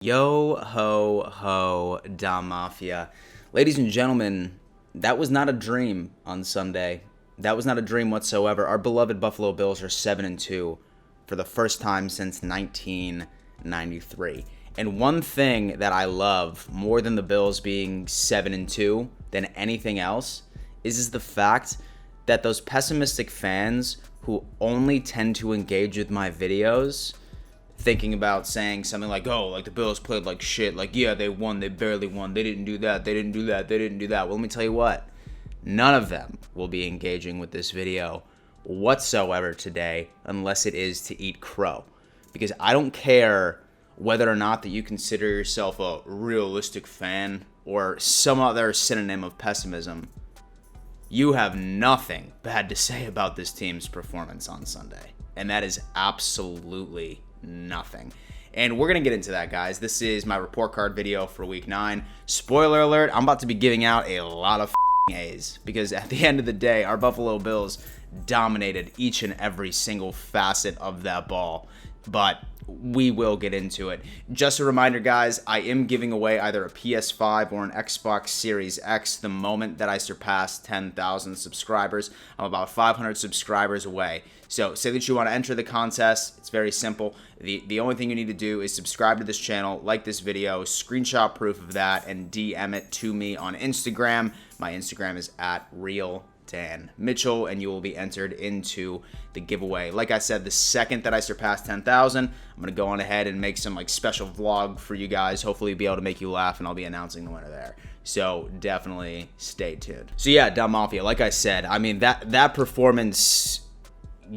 Yo ho ho da mafia. Ladies and gentlemen, that was not a dream on Sunday. That was not a dream whatsoever. Our beloved Buffalo Bills are 7-2 for the first time since 1993. And one thing that I love more than the Bills being 7-2 than anything else is the fact that those pessimistic fans who only tend to engage with my videos thinking about saying something like, oh, like the Bills played like shit. Like, yeah, they won. They barely won. They didn't do that. They didn't do that. They didn't do that. Well, let me tell you what. None of them will be engaging with this video whatsoever today unless it is to eat crow. Because I don't care whether or not that you consider yourself a realistic fan or some other synonym of pessimism. You have nothing bad to say about this team's performance on Sunday. And that is absolutely nothing. And we're going to get into that, guys. This is my report card video for week 9. Spoiler alert, I'm about to be giving out a lot of A's because at the end of the day, our Buffalo Bills dominated each and every single facet of that ball. But we will get into it. Just a reminder, guys, I am giving away either a PS5 or an Xbox Series X the moment that I surpass 10,000 subscribers. I'm about 500 subscribers away. So say that you want to enter the contest. It's very simple. The only thing you need to do is subscribe to this channel, like this video, screenshot proof of that, and DM it to me on Instagram. My Instagram is @RealDanMitchell, and you will be entered into the giveaway. Like I said, the second that I surpass 10,000, I'm going to go on ahead and make some special vlog for you guys. Hopefully be able to make you laugh, and I'll be announcing the winner there. So definitely stay tuned. So yeah, Da Mafia, like I said, I mean, that performance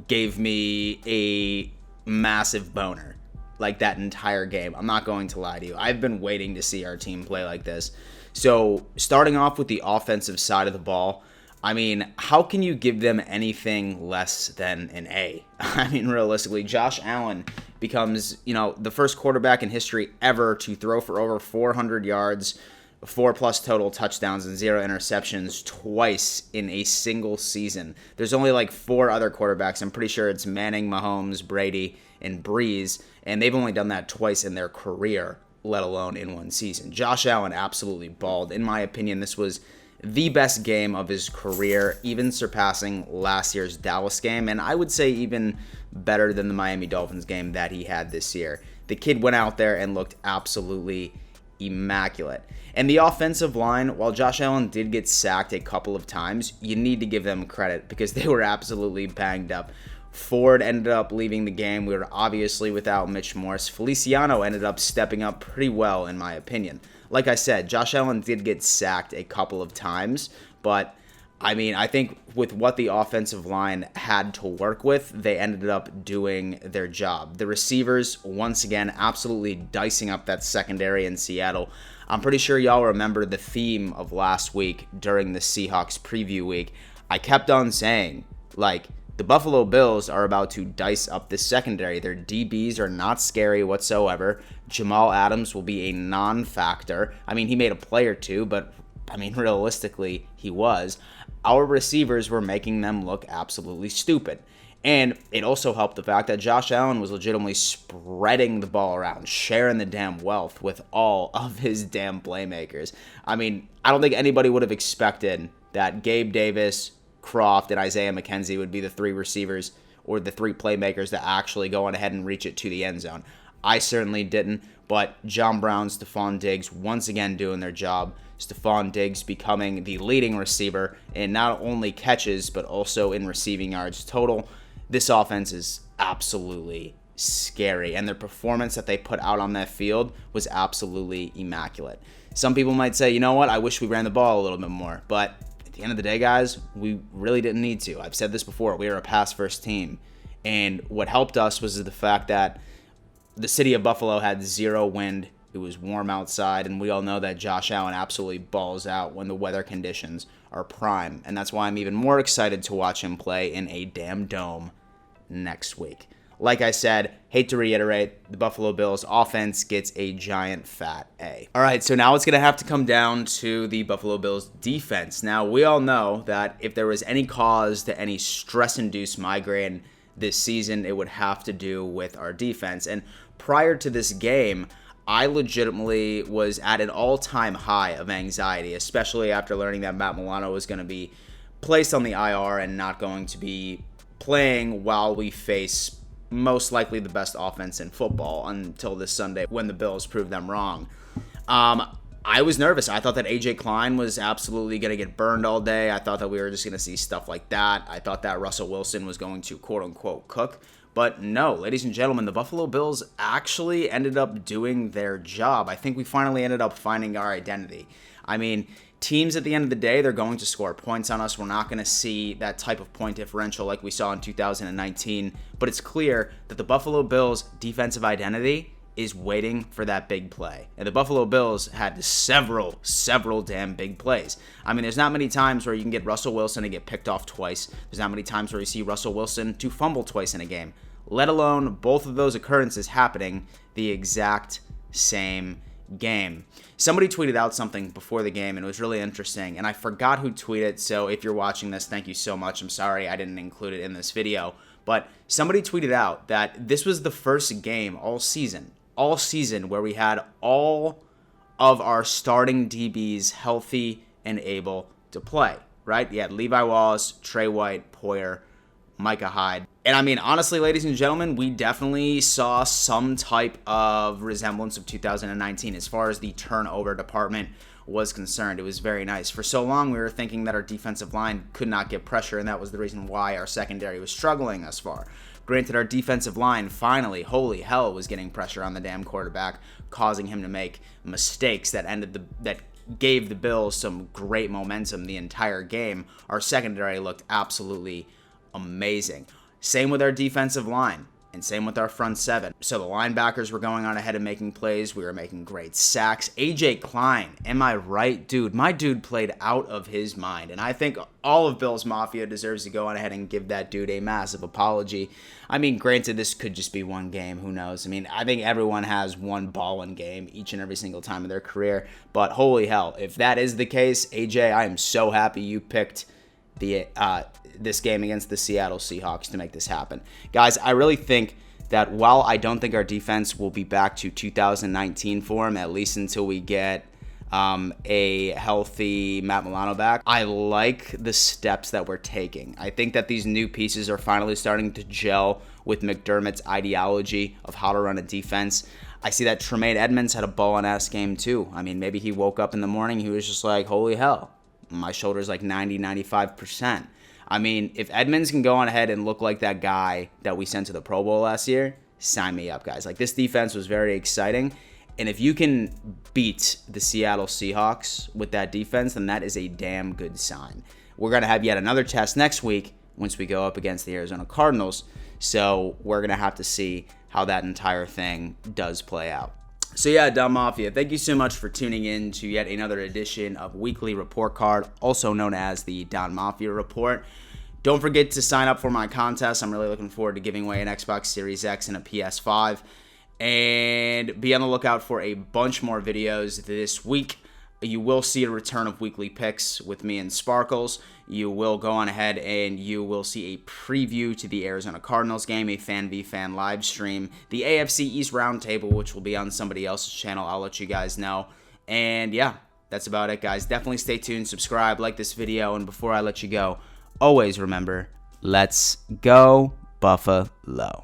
gave me a massive boner, like that entire game. I'm not going to lie to you. I've been waiting to see our team play like this. So starting off with the offensive side of the ball, I mean, how can you give them anything less than an A? I mean, realistically, Josh Allen becomes, the first quarterback in history ever to throw for over 400 yards, 4+ total touchdowns, and 0 interceptions twice in a single season. There's only like 4 other quarterbacks. I'm pretty sure it's Manning, Mahomes, Brady, and Breeze, and they've only done that twice in their career, let alone in one season. Josh Allen absolutely balled. In my opinion, this was the best game of his career, even surpassing last year's Dallas game, and I would say even better than the Miami Dolphins game that he had this year. The kid went out there and looked absolutely immaculate. And the offensive line, while Josh Allen did get sacked a couple of times, you need to give them credit because they were absolutely banged up. Ford ended up leaving the game. We were obviously without Mitch Morse. Feliciano ended up stepping up pretty well, in my opinion. Like I said, Josh Allen did get sacked a couple of times, but I mean, I think with what the offensive line had to work with, they ended up doing their job. The receivers, once again, absolutely dicing up that secondary in Seattle. I'm pretty sure y'all remember the theme of last week during the Seahawks preview week. I kept on saying, like, the Buffalo Bills are about to dice up the secondary. Their DBs are not scary whatsoever. Jamal Adams will be a non-factor. I mean, he made a play or two, but, I mean, realistically, he was. Our receivers were making them look absolutely stupid. And it also helped the fact that Josh Allen was legitimately spreading the ball around, sharing the damn wealth with all of his damn playmakers. I mean, I don't think anybody would have expected that Gabe Davis, Croft, and Isaiah McKenzie would be the 3 receivers or the 3 playmakers that actually go on ahead and reach it to the end zone. I certainly didn't, but John Brown, Stephon Diggs once again doing their job. Stephon Diggs becoming the leading receiver in not only catches, but also in receiving yards total. This offense is absolutely scary, and their performance that they put out on that field was absolutely immaculate. Some people might say, you know what, I wish we ran the ball a little bit more, but at the end of the day, guys, we really didn't need to. I've said this before, we were a pass-first team, and what helped us was the fact that the city of Buffalo had 0 wind. It was warm outside, and we all know that Josh Allen absolutely balls out when the weather conditions are prime, and that's why I'm even more excited to watch him play in a damn dome next week. Like I said, hate to reiterate, the Buffalo Bills offense gets a giant fat A. All right, so now it's going to have to come down to the Buffalo Bills defense. Now, we all know that if there was any cause to any stress-induced migraine this season, it would have to do with our defense. And prior to this game, I legitimately was at an all-time high of anxiety, especially after learning that Matt Milano was going to be placed on the IR and not going to be playing while we face most likely the best offense in football until this Sunday when the Bills prove them wrong. I was nervous. I thought that AJ Klein was absolutely going to get burned all day. I thought that we were just going to see stuff like that. I thought that Russell Wilson was going to quote-unquote cook. But no, ladies and gentlemen, the Buffalo Bills actually ended up doing their job. I think we finally ended up finding our identity. I mean, teams at the end of the day, they're going to score points on us. We're not going to see that type of point differential like we saw in 2019. But it's clear that the Buffalo Bills' defensive identity is waiting for that big play. And the Buffalo Bills had several damn big plays. I mean, there's not many times where you can get Russell Wilson to get picked off twice. There's not many times where you see Russell Wilson to fumble twice in a game, let alone both of those occurrences happening the exact same game. Somebody tweeted out something before the game, and it was really interesting, and I forgot who tweeted, so if you're watching this, thank you so much. I'm sorry I didn't include it in this video, but somebody tweeted out that this was the first game all season where we had all of our starting DBs healthy and able to play, right? You had Levi Wallace, Trey White, Poyer, Micah Hyde. And I mean, honestly, ladies and gentlemen, we definitely saw some type of resemblance of 2019 as far as the turnover department was concerned. It was very nice. For so long, we were thinking that our defensive line could not get pressure, and that was the reason why our secondary was struggling thus far. Granted, our defensive line finally, holy hell, was getting pressure on the damn quarterback, causing him to make mistakes that gave the Bills some great momentum the entire game. Our secondary looked absolutely amazing. Same with our defensive line, and same with our front seven. So the linebackers were going on ahead and making plays. We were making great sacks. AJ Klein, am I right, dude? My dude played out of his mind, and I think all of Bills Mafia deserves to go on ahead and give that dude a massive apology. I mean, granted, this could just be one game. Who knows? I mean, I think everyone has one ball-in game each and every single time of their career, but holy hell, if that is the case, AJ, I am so happy you picked this game against the Seattle Seahawks to make this happen. Guys, I really think that while I don't think our defense will be back to 2019 form, at least until we get a healthy Matt Milano back, I like the steps that we're taking. I think that these new pieces are finally starting to gel with McDermott's ideology of how to run a defense. I see that Tremaine Edmonds had a ball-and-ass game too. I mean, maybe he woke up in the morning, he was just like, holy hell, my shoulder's like 90-95%. I mean, if Edmonds can go on ahead and look like that guy that we sent to the Pro Bowl last year, sign me up, guys. Like, this defense was very exciting. And if you can beat the Seattle Seahawks with that defense, then that is a damn good sign. We're going to have yet another test next week once we go up against the Arizona Cardinals. So we're going to have to see how that entire thing does play out. So yeah, Don Mafia, thank you so much for tuning in to yet another edition of Weekly Report Card, also known as the Don Mafia Report. Don't forget to sign up for my contest. I'm really looking forward to giving away an Xbox Series X and a PS5. And be on the lookout for a bunch more videos this week. You will see a return of weekly picks with me and Sparkles. You will go on ahead and you will see a preview to the Arizona Cardinals game, a Fan v Fan live stream, the AFC East Roundtable, which will be on somebody else's channel. I'll let you guys know. And yeah, that's about it, guys. Definitely stay tuned, subscribe, like this video, and before I let you go, always remember, let's go Buffalo.